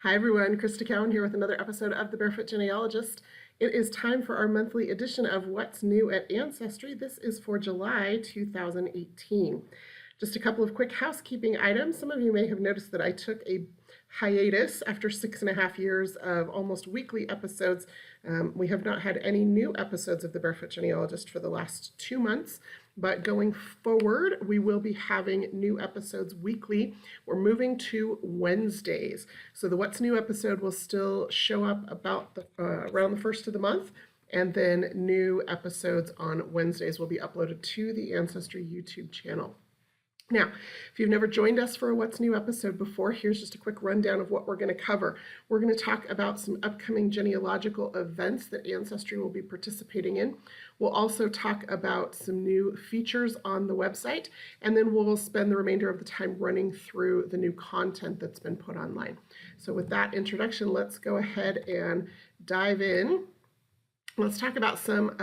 Hi everyone, Crista Cowan here with another episode of The Barefoot Genealogist. It is time for our monthly edition of What's New at Ancestry. This is for July 2018. Just a couple of quick housekeeping items. Some of you may have noticed that I took a hiatus after 6.5 years of almost weekly episodes. We have not had any new episodes of The Barefoot Genealogist for the last 2 months, but going forward, we will be having new episodes weekly. We're moving to Wednesdays. So the What's New episode will still show up about around the first of the month, and then new episodes on Wednesdays will be uploaded to the Ancestry YouTube channel. Now, if you've never joined us for a What's New episode before, here's just a quick rundown of what we're going to cover. We're going to talk about some upcoming genealogical events that Ancestry will be participating in. We'll also talk about some new features on the website, and then we'll spend the remainder of the time running through the new content that's been put online. So with that introduction, let's go ahead and dive in. Let's talk about some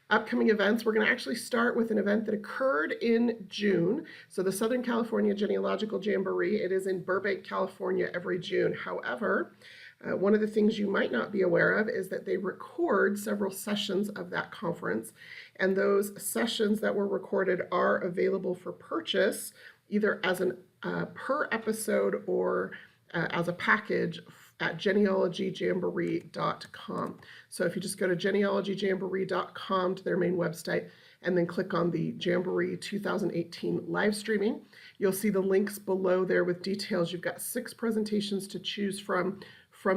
upcoming events. We're going to actually start with an event that occurred in June. So the Southern California Genealogical Jamboree, it is in Burbank, California every June. However, one of the things you might not be aware of is that they record several sessions of that conference, and those sessions that were recorded are available for purchase either as an per episode or as a package at genealogyjamboree.com. So if you just go to genealogyjamboree.com to their main website and then click on the Jamboree 2018 live streaming, you'll see the links below there with details. You've got 6 presentations to choose from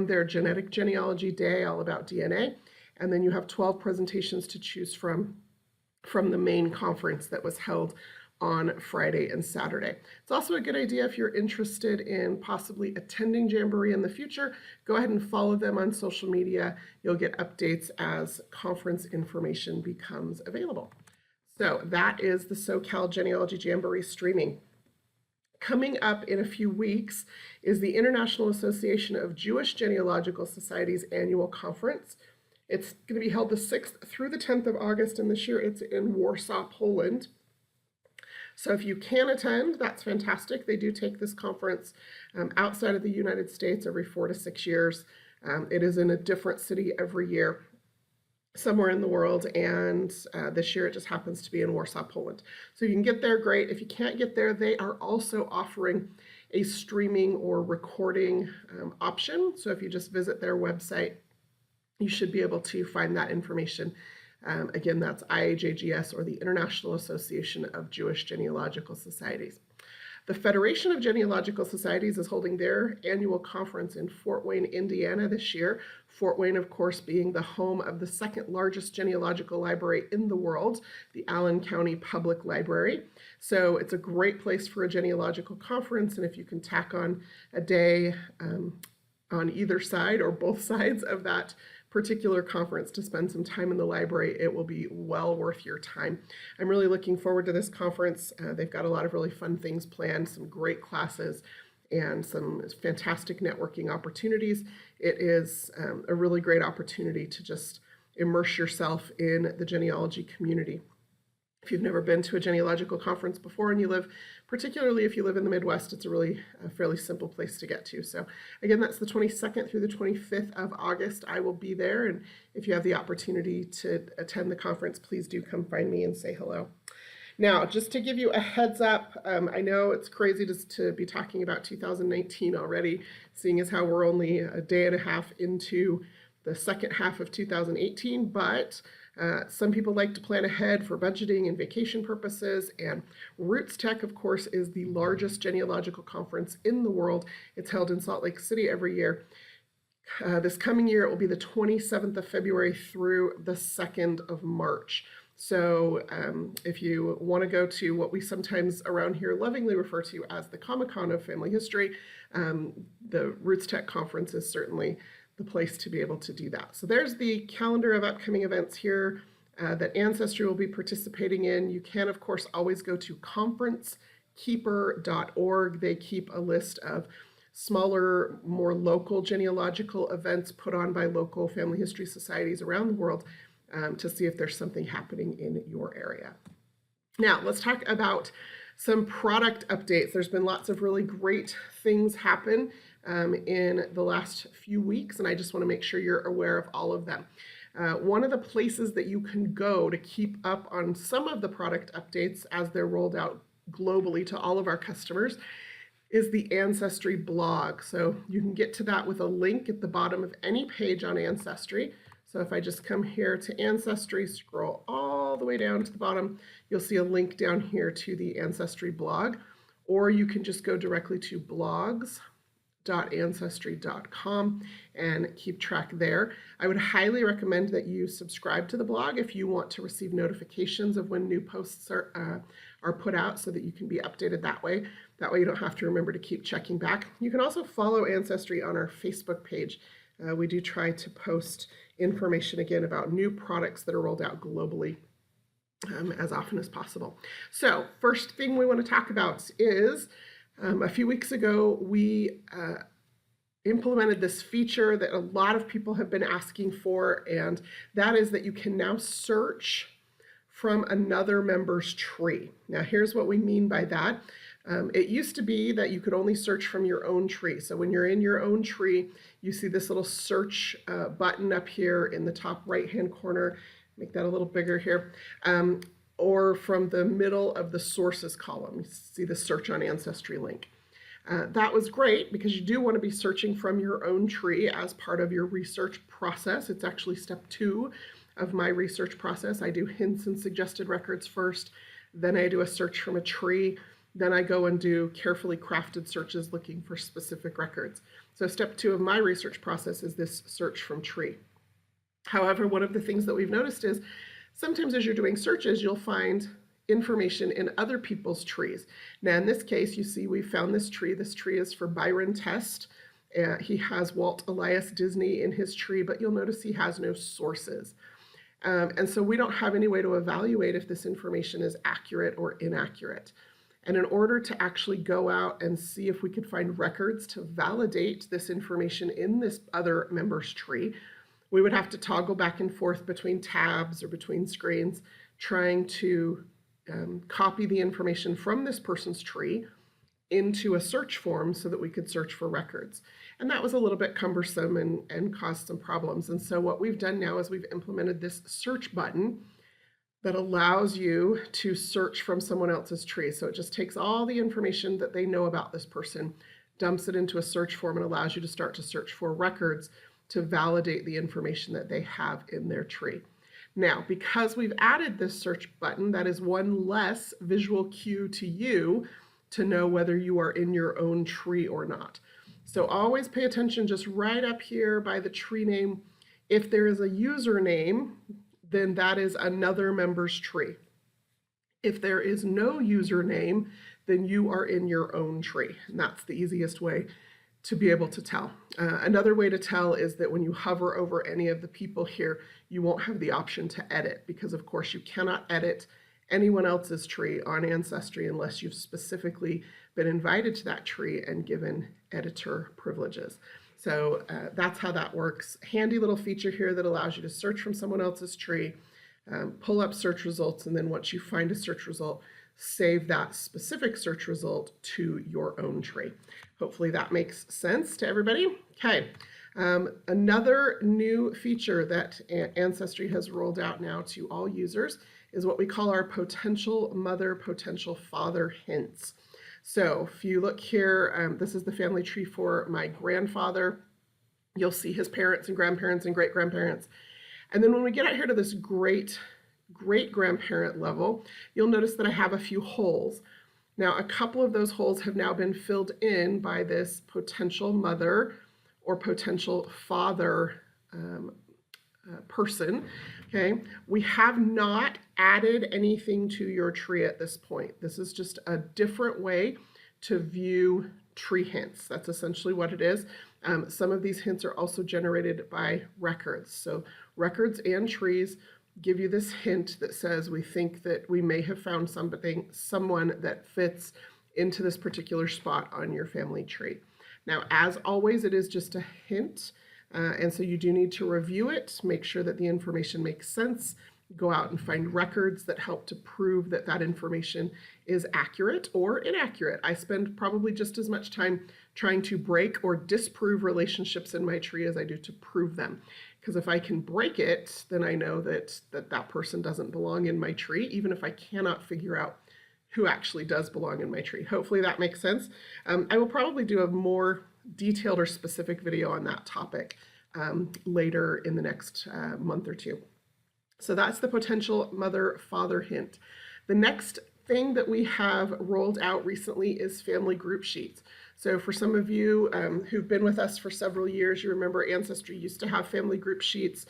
their genetic genealogy day, all about DNA, and then you have 12 presentations to choose from the main conference that was held on Friday and Saturday. It's also a good idea if you're interested in possibly attending Jamboree in the future, go ahead and follow them on social media. You'll get updates as conference information becomes available. So that is the SoCal Genealogy Jamboree streaming. Coming up in a few weeks is the International Association of Jewish Genealogical Societies annual conference. It's going to be held the 6th through the 10th of August, and this year it's in Warsaw, Poland. So if you can attend, that's fantastic. They do take this conference outside of the United States every 4 to 6 years. It is in a different city every year, somewhere in the world, and this year it just happens to be in Warsaw, Poland. So you can get there, great. If you can't get there, they are also offering a streaming or recording option. So if you just visit their website, you should be able to find that information. Again, that's IAJGS, or the International Association of Jewish Genealogical Societies. The Federation of Genealogical Societies is holding their annual conference in Fort Wayne, Indiana this year. Fort Wayne, of course, being the home of the 2nd largest genealogical library in the world, the Allen County Public Library. So it's a great place for a genealogical conference, and if you can tack on a day on either side or both sides of that particular conference to spend some time in the library, it will be well worth your time. I'm really looking forward to this conference. They've got a lot of really fun things planned, some great classes, and some fantastic networking opportunities. It is a really great opportunity to just immerse yourself in the genealogy community. If you've never been to a genealogical conference before and you live, particularly if you live in the Midwest, it's a fairly simple place to get to. So again, that's the 22nd through the 25th of August. I will be there, and if you have the opportunity to attend the conference, please do come find me and say hello. Now, just to give you a heads up, I know it's crazy to be talking about 2019 already, seeing as how we're only a day and a half into the second half of 2018, but some people like to plan ahead for budgeting and vacation purposes, and Roots Tech, of course, is the largest genealogical conference in the world. It's held in Salt Lake City every year. This coming year, it will be the 27th of February through the 2nd of March. So if you want to go to what we sometimes around here lovingly refer to as the Comic-Con of family history, the Roots Tech conference is certainly the place to be able to do that. So there's the calendar of upcoming events here that Ancestry will be participating in. You can, of course, always go to conferencekeeper.org. They keep a list of smaller, more local genealogical events put on by local family history societies around the world to see if there's something happening in your area. Now, let's talk about some product updates. There's been lots of really great things happen in the last few weeks, and I just want to make sure you're aware of all of them. One of the places that you can go to keep up on some of the product updates as they're rolled out globally to all of our customers is the Ancestry blog. So you can get to that with a link at the bottom of any page on Ancestry. So if I just come here to Ancestry, scroll all the way down to the bottom, you'll see a link down here to the Ancestry blog, or you can just go directly to blogs.ancestry.com and keep track there. I would highly recommend that you subscribe to the blog if you want to receive notifications of when new posts are put out, so that you can be updated that way. That way you don't have to remember to keep checking back. You can also follow Ancestry on our Facebook page. We do try to post information again about new products that are rolled out globally as often as possible. So first thing we want to talk about is a few weeks ago we implemented this feature that a lot of people have been asking for, and that is that you can now search from another member's tree. Now here's what we mean by that. It used to be that you could only search from your own tree. So when you're in your own tree, you see this little search button up here in the top right-hand corner. Make that a little bigger here. Or from the middle of the sources column, you see the search on Ancestry link. That was great because you do want to be searching from your own tree as part of your research process. It's actually step 2 of my research process. I do hints and suggested records first, then I do a search from a tree, then I go and do carefully crafted searches looking for specific records. So step 2 of my research process is this search from tree. However, one of the things that we've noticed is sometimes as you're doing searches, you'll find information in other people's trees. Now in this case, you see we found this tree. This tree is for Byron Test. He has Walt Elias Disney in his tree, but you'll notice he has no sources. And so we don't have any way to evaluate if this information is accurate or inaccurate. And in order to actually go out and see if we could find records to validate this information in this other member's tree, we would have to toggle back and forth between tabs or between screens, trying to copy the information from this person's tree into a search form so that we could search for records. And that was a little bit cumbersome and caused some problems. And so what we've done now is we've implemented this search button that allows you to search from someone else's tree. So it just takes all the information that they know about this person, dumps it into a search form, and allows you to start to search for records to validate the information that they have in their tree. Now, because we've added this search button, that is one less visual cue to you to know whether you are in your own tree or not. So always pay attention just right up here by the tree name. If there is a username, then that is another member's tree. If there is no username, then you are in your own tree. And that's the easiest way to be able to tell. Another way to tell is that when you hover over any of the people here, you won't have the option to edit, because of course you cannot edit anyone else's tree on Ancestry unless you've specifically been invited to that tree and given editor privileges. So that's how that works. Handy little feature here that allows you to search from someone else's tree, pull up search results, and then once you find a search result, save that specific search result to your own tree. Hopefully that makes sense to everybody. Okay, another new feature that Ancestry has rolled out now to all users is what we call our potential mother, potential father hints. So if you look here, this is the family tree for my grandfather. You'll see his parents and grandparents and great-grandparents. And then when we get out here to this great-grandparent level, you'll notice that I have a few holes. Now, a couple of those holes have now been filled in by this potential mother or potential father person. Okay, we have not added anything to your tree at this point. This is just a different way to view tree hints. That's essentially what it is. Some of these hints are also generated by records. So records and trees give you this hint that says we think that we may have found someone that fits into this particular spot on your family tree. Now, as always, it is just a hint. And so you do need to review it, make sure that the information makes sense, go out and find records that help to prove that that information is accurate or inaccurate. I spend probably just as much time trying to break or disprove relationships in my tree as I do to prove them. Because if I can break it, then I know that that person doesn't belong in my tree, even if I cannot figure out who actually does belong in my tree. Hopefully that makes sense. I will probably do a more detailed or specific video on that topic later in the next month or two. So that's the potential mother-father hint. The next thing that we have rolled out recently is family group sheets. So for some of you who've been with us for several years, you remember Ancestry used to have family group sheets.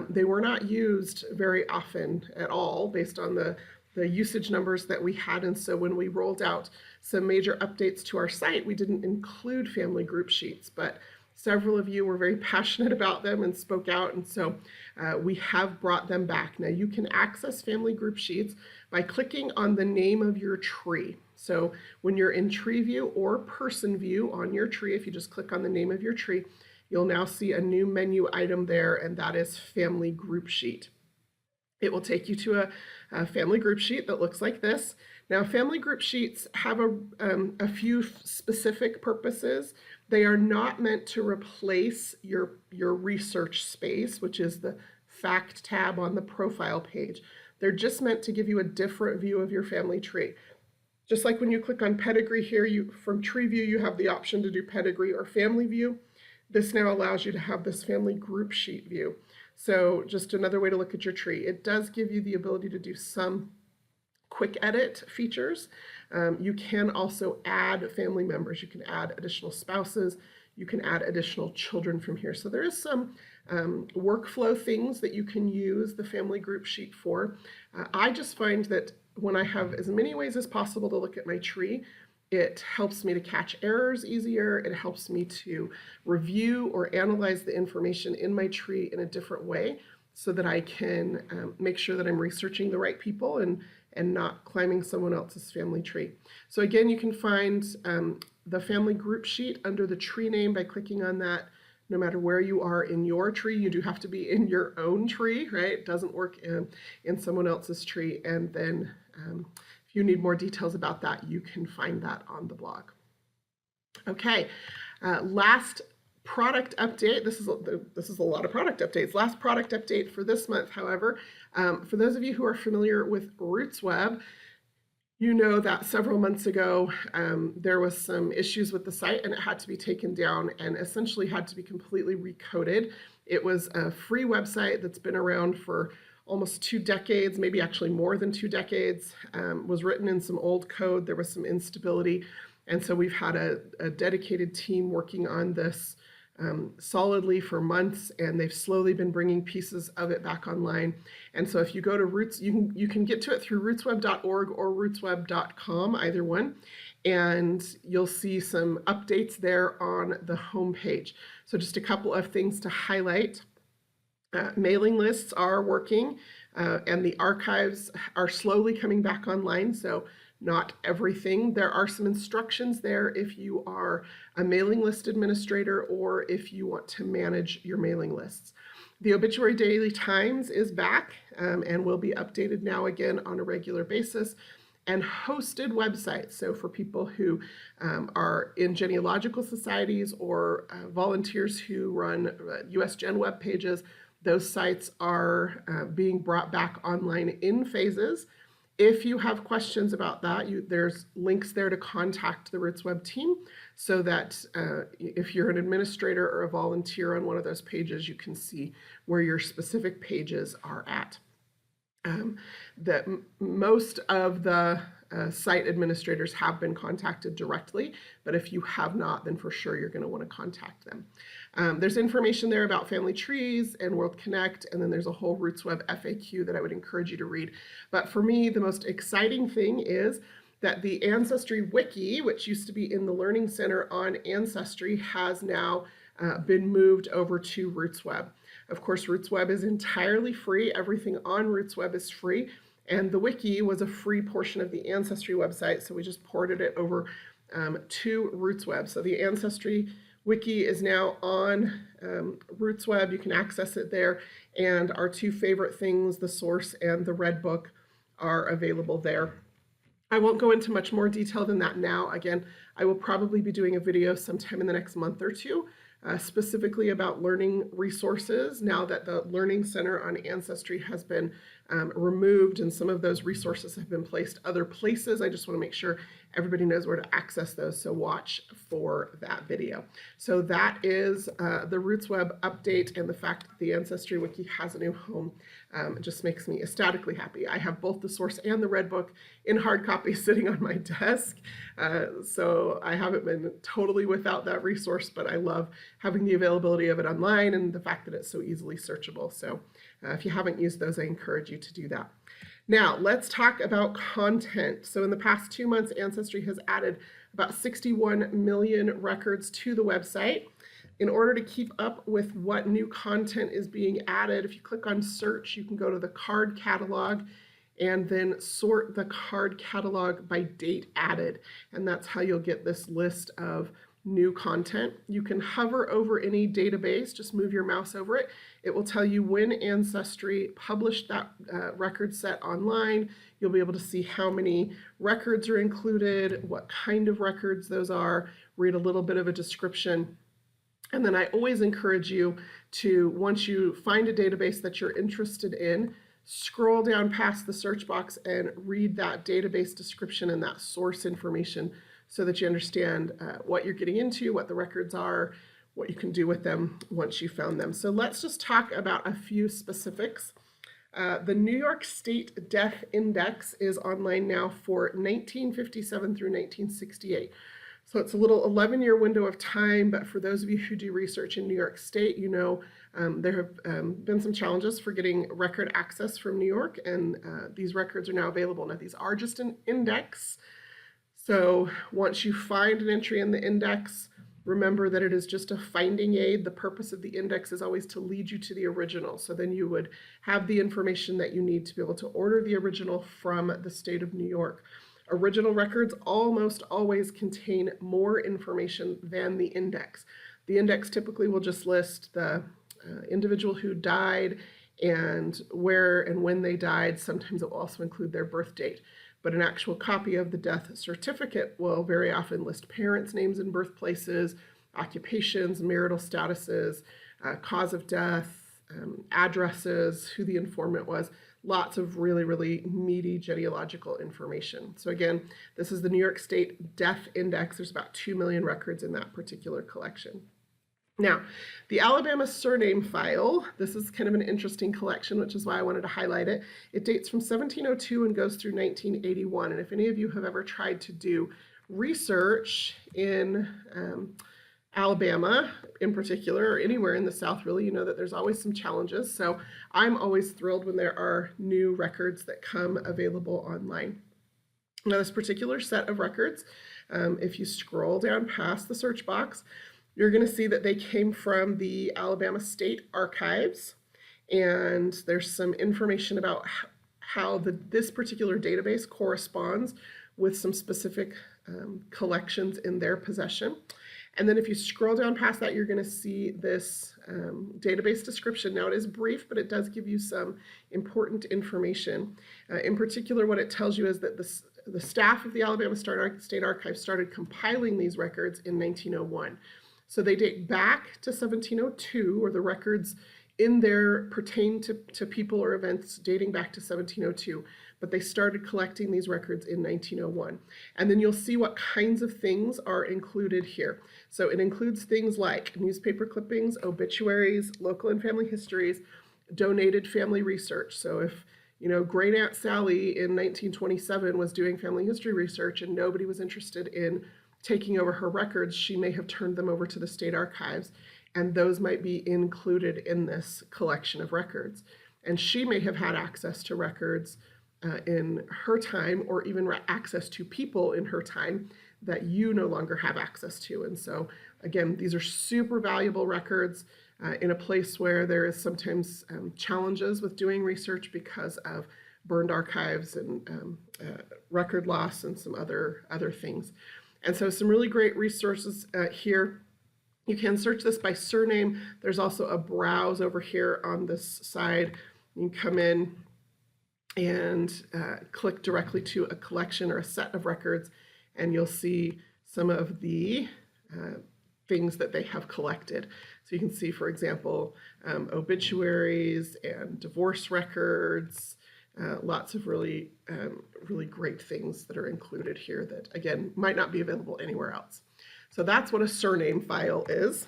They were not used very often at all based on the usage numbers that we had. And so when we rolled out some major updates to our site, we didn't include family group sheets, but several of you were very passionate about them and spoke out, and so we have brought them back. Now you can access family group sheets by clicking on the name of your tree. So when you're in tree view or person view on your tree, if you just click on the name of your tree, you'll now see a new menu item there, and that is family group sheet. It will take you to a family group sheet that looks like this. Now, family group sheets have a few specific purposes. They are not meant to replace your research space, which is the fact tab on the profile page. They're just meant to give you a different view of your family tree. Just like when you click on pedigree here, from tree view, you have the option to do pedigree or family view. This now allows you to have this family group sheet view. So just another way to look at your tree. It does give you the ability to do some quick edit features. You can also add family members. You can add additional spouses. You can add additional children from here. So there is some workflow things that you can use the family group sheet for. I just find that when I have as many ways as possible to look at my tree, it helps me to catch errors easier. It helps me to review or analyze the information in my tree in a different way so that I can make sure that I'm researching the right people and not climbing someone else's family tree. So again, you can find the family group sheet under the tree name by clicking on that. No matter where you are in your tree, you do have to be in your own tree, right? It doesn't work in someone else's tree. And then if you need more details about that, you can find that on the blog. Okay, last product update. This is a lot of product updates. Last product update for this month, however, for those of you who are familiar with RootsWeb, you know that several months ago there was some issues with the site and it had to be taken down and essentially had to be completely recoded. It was a free website that's been around for almost 2 decades, maybe actually more than 2 decades, was written in some old code. There was some instability. And so we've had a dedicated team working on this solidly for months, and they've slowly been bringing pieces of it back online. And so if you go to Roots, you can get to it through rootsweb.org or rootsweb.com, either one, and you'll see some updates there on the homepage. So just a couple of things to highlight. Mailing lists are working, and the archives are slowly coming back online, so not everything. There are some instructions there if you are a mailing list administrator or if you want to manage your mailing lists. The Obituary Daily Times is back and will be updated now again on a regular basis, and hosted websites. So for people who are in genealogical societies or volunteers who run US Gen web pages, those sites are being brought back online in phases. If you have questions about that, there's links there to contact the RootsWeb team so that if you're an administrator or a volunteer on one of those pages, you can see where your specific pages are at. Most of the site administrators have been contacted directly, but if you have not, then for sure you're going to want to contact them. There's information there about family trees and World Connect, and then there's a whole RootsWeb FAQ that I would encourage you to read. But for me, the most exciting thing is that the Ancestry Wiki, which used to be in the Learning Center on Ancestry, has now been moved over to RootsWeb. Of course, RootsWeb is entirely free. Everything on RootsWeb is free. And the wiki was a free portion of the Ancestry website, so we just ported it over to RootsWeb. So the Ancestry Wiki is now on RootsWeb. You can access it there. And our two favorite things, the source and the Red Book, are available there. I won't go into much more detail than that now. Again, I will probably be doing a video sometime in the next month or two, specifically about learning resources now that the Learning Center on Ancestry has been removed and some of those resources have been placed other places. I just want to make sure everybody knows where to access those, so watch for that video. So that is the RootsWeb update, and the fact that the Ancestry Wiki has a new home just makes me ecstatically happy. I have both the source and the Red Book in hard copy sitting on my desk, so I haven't been totally without that resource, but I love having the availability of it online and the fact that it's so easily searchable. So if you haven't used those, I encourage you to do that. Now, let's talk about content. So in the past 2 months, Ancestry has added about 61 million records to the website. In order to keep up with what new content is being added, if you click on search, you can go to the card catalog and then sort the card catalog by date added. And that's how you'll get this list of new content. You can hover over any database, just move your mouse over it. It will tell you when Ancestry published that record set online. You'll be able to see how many records are included, what kind of records those are, read a little bit of a description. And then I always encourage you to, once you find a database that you're interested in, scroll down past the search box and read that database description and that source information so that you understand what you're getting into, what the records are, what you can do with them once you found them. So let's just talk about a few specifics. The New York State Death Index is online now for 1957 through 1968. So it's a little 11-year window of time, but for those of you who do research in New York State, you know there have been some challenges for getting record access from New York, and these records are now available. Now, these are just an index. So once you find an entry in the index, remember that it is just a finding aid. The purpose of the index is always to lead you to the original. So then you would have the information that you need to be able to order the original from the state of New York. Original records almost always contain more information than the index. The index typically will just list the individual who died and where and when they died. Sometimes it will also include their birth date. But an actual copy of the death certificate will very often list parents' names and birthplaces, occupations, marital statuses, cause of death, addresses, who the informant was, lots of really, really meaty genealogical information. So again, this is the New York State Death Index. There's about 2 million records in that particular collection. Now, the Alabama surname file, this is kind of an interesting collection, which is why I wanted to highlight it. It dates from 1702 and goes through 1981. And if any of you have ever tried to do research in Alabama in particular, or anywhere in the South really, you know that there's always some challenges. So I'm always thrilled when there are new records that come available online. Now, this particular set of records, if you scroll down past the search box, you're going to see that they came from the Alabama State Archives, and there's some information about how this particular database corresponds with some specific collections in their possession. And then if you scroll down past that, you're going to see this database description. Now, it is brief, but it does give you some important information. In particular, what it tells you is that the staff of the Alabama State Archives started compiling these records in 1901. So they date back to 1702, or the records in there pertain to people or events dating back to 1702, but they started collecting these records in 1901. And then you'll see what kinds of things are included here. So it includes things like newspaper clippings, obituaries, local and family histories, donated family research. So if Great Aunt Sally in 1927 was doing family history research and nobody was interested in taking over her records, she may have turned them over to the state archives, and those might be included in this collection of records. And she may have had access to records in her time, or even access to people in her time that you no longer have access to. And so, again, these are super valuable records in a place where there is sometimes challenges with doing research because of burned archives and record loss and some other things. And so some really great resources here. You can search this by surname. There's also a browse over here on this side. You can come in and click directly to a collection or a set of records, and you'll see some of the things that they have collected. So you can see, for example, obituaries and divorce records, lots of really great things that are included here that, again, might not be available anywhere else. So that's what a surname file is.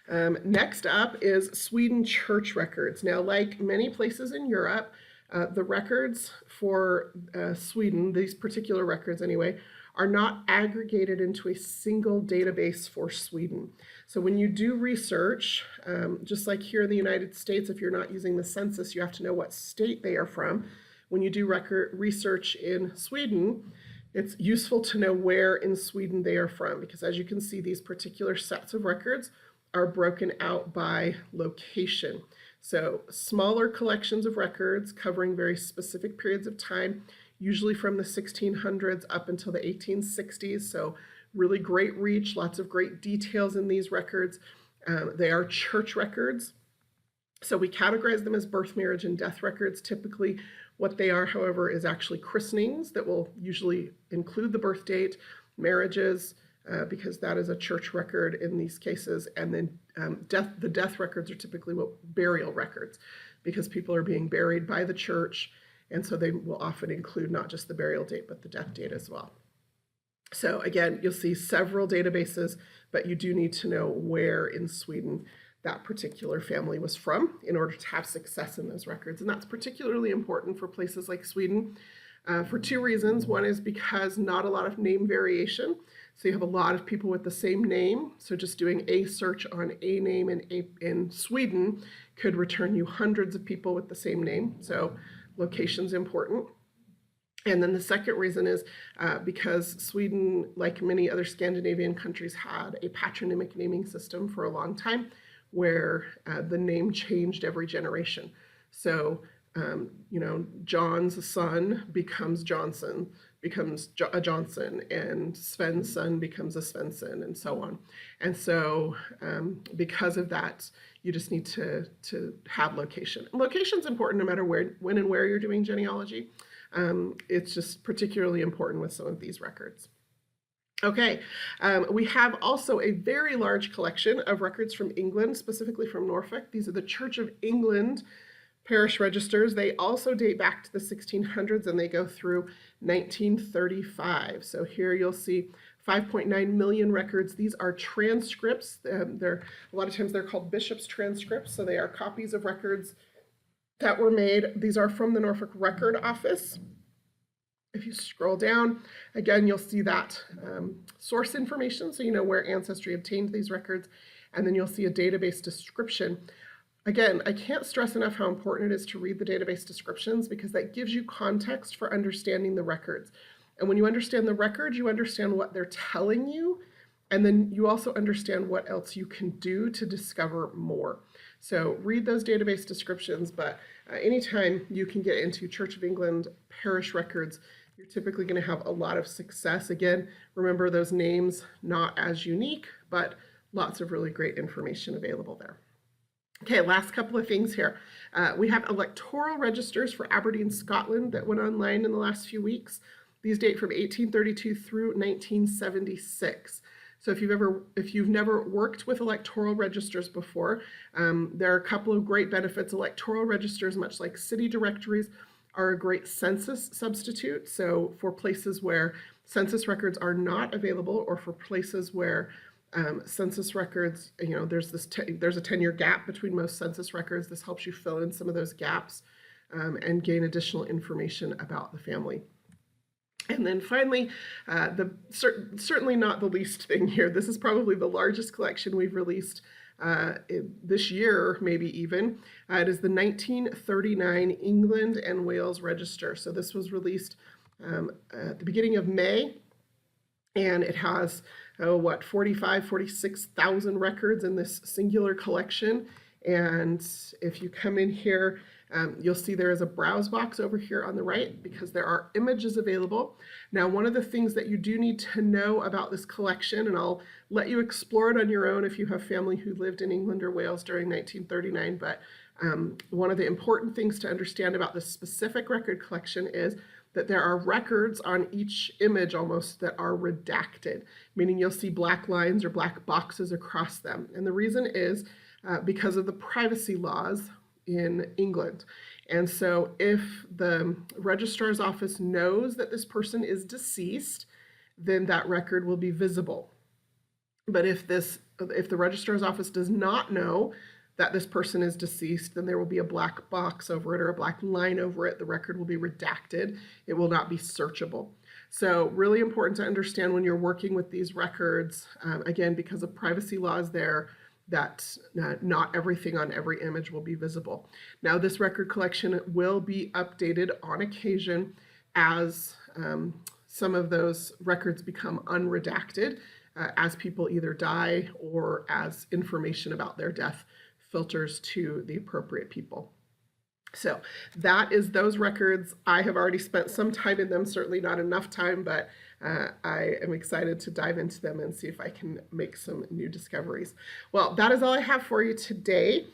Next up is Sweden church records. Now, like many places in Europe, the records for Sweden, these particular records anyway, are not aggregated into a single database for Sweden. So when you do research, just like here in the United States, if you're not using the census, you have to know what state they are from. When you do research in Sweden, it's useful to know where in Sweden they are from, because as you can see, these particular sets of records are broken out by location. So smaller collections of records covering very specific periods of time, usually from the 1600s up until the 1860s. So really great reach, lots of great details in these records. They are church records. So we categorize them as birth, marriage, and death records. Typically what they are, however, is actually christenings that will usually include the birth date, marriages, because that is a church record in these cases, and then the death records are typically burial records, because people are being buried by the church, and so they will often include not just the burial date, but the death date as well. So again, you'll see several databases, but you do need to know where in Sweden that particular family was from in order to have success in those records. And that's particularly important for places like Sweden for two reasons. One is because not a lot of name variation. So you have a lot of people with the same name. So just doing a search on a name in Sweden could return you hundreds of people with the same name. So location's important. And then the second reason is because Sweden, like many other Scandinavian countries, had a patronymic naming system for a long time where the name changed every generation. So, John's son becomes Johnson, becomes a Johnson, and Sven's son becomes a Svensson, and so on. And so because of that, you just need to have location. Location's important no matter when and where you're doing genealogy. It's just particularly important with some of these records. Okay, we have also a very large collection of records from England, specifically from Norfolk. These are the Church of England parish registers. They also date back to the 1600s, and they go through 1935. So here you'll see 5.9 million records. These are transcripts. A lot of times they're called bishop's transcripts, so they are copies of records that were made. These are from the Norfolk Record Office. If you scroll down, again, you'll see that source information, so you know where Ancestry obtained these records, and then you'll see a database description. Again, I can't stress enough how important it is to read the database descriptions, because that gives you context for understanding the records. And when you understand the records, you understand what they're telling you, and then you also understand what else you can do to discover more. So read those database descriptions, but anytime you can get into Church of England parish records, you're typically going to have a lot of success. Again, remember those names, not as unique, but lots of really great information available there. Okay, last couple of things here. We have electoral registers for Aberdeen, Scotland that went online in the last few weeks. These date from 1832 through 1976. So if you've never worked with electoral registers before, there are a couple of great benefits. Electoral registers, much like city directories, are a great census substitute. So for places where census records are not available, or for places where census records, there's a 10-year gap between most census records. This helps you fill in some of those gaps and gain additional information about the family. And then finally, certainly not the least thing here, this is probably the largest collection we've released this year, maybe even. It is the 1939 England and Wales Register. So this was released at the beginning of May, and it has 46,000 records in this singular collection. And if you come in here, You'll see there is a browse box over here on the right because there are images available. Now, one of the things that you do need to know about this collection, and I'll let you explore it on your own if you have family who lived in England or Wales during 1939, but one of the important things to understand about this specific record collection is that there are records on each image almost that are redacted, meaning you'll see black lines or black boxes across them. And the reason is because of the privacy laws in England. And so if the registrar's office knows that this person is deceased, then that record will be visible. But if the registrar's office does not know that this person is deceased, then there will be a black box over it or a black line over it. The record will be redacted. It will not be searchable. So really important to understand when you're working with these records, again, because of privacy laws there, that not everything on every image will be visible. Now, this record collection will be updated on occasion as some of those records become unredacted, as people either die or as information about their death filters to the appropriate people. So that is those records. I have already spent some time in them, certainly not enough time, but I am excited to dive into them and see if I can make some new discoveries. Well, that is all I have for you today.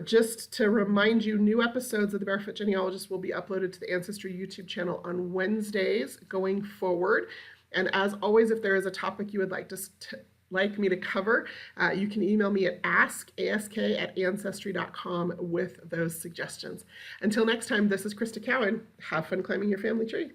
Just to remind you, new episodes of The Barefoot Genealogist will be uploaded to the Ancestry YouTube channel on Wednesdays going forward. And as always, if there is a topic you would like me to cover, you can email me at ask@ancestry.com with those suggestions. Until next time, this is Crista Cowan. Have fun climbing your family tree.